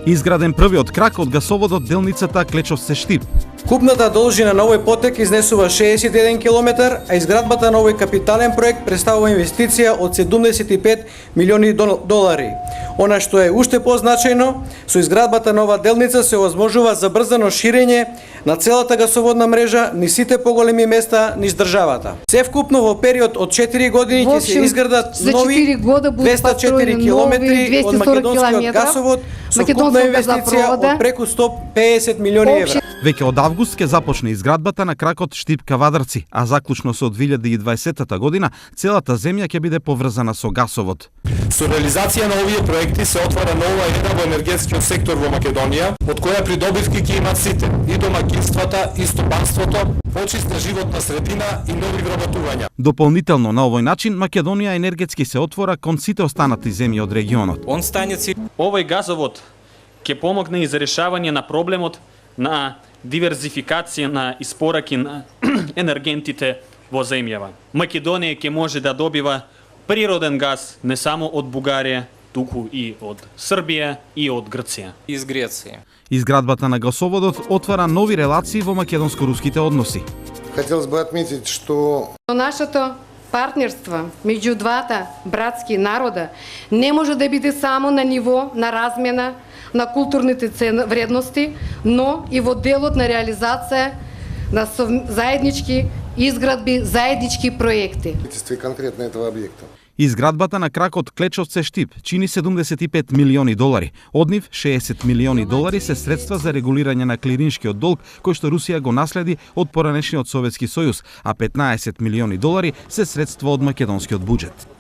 Изграден првиот крак од гасоводот делницата Клечовци-Штип. Купната должина на овој потек изнесува 61 км, а изградбата на овој капитален проект представува инвестиција од 75 милиони долари. Она што е уште позначајно, со изградбата на оваа делница се овозможува забрзано ширење на целата гасоводна мрежа низ сите поголеми места низ државата. Севкупно во период од 4 години ќе се изградат нови 204 километри од македонскиот гасовод со купна инвестиција од преку 150 милиони евра. Веќе од август ќе започне изградбата на кракот Штип-Кавадарци, а заклучно со 2020 година целата земја ќе биде поврзана со гасовод. Со реализација на овие проекти се отвара нова ера во енергетскиот сектор во Македонија, од која придобивки ќе имат сите, и домаќинствата, и стопанството, почиста животна средина и нови вработувања. Дополнително на овој начин Македонија енергетски се отвора кон сите останати земји од регионот. Овој газовод ќе помогне и за решавање на проблемот на диверзификација на испораки на енергентите во земјава. Македонија ќе може да добива природен газ не само од Бугарија, туку и од Србија и од Грција. Из Греција. Изградбата на гасоводот отвара нови релации во македонско-руските односи. Хотелось бы отметить, что нашето партнерство меѓу двата братски народа не може да биде само на ниво на размена на културните вредности, но и во делот на реализација на заеднички изградби, заеднички проекти. Конкретно этого објекта. Изградбата на кракот Клечовци-Штип чини 75 милиони долари. Од нив 60 милиони долари се средства за регулирање на клириншкиот долг кој што Русија го наследи од поранешниот Советски сојуз, а 15 милиони долари се средства од македонскиот буџет.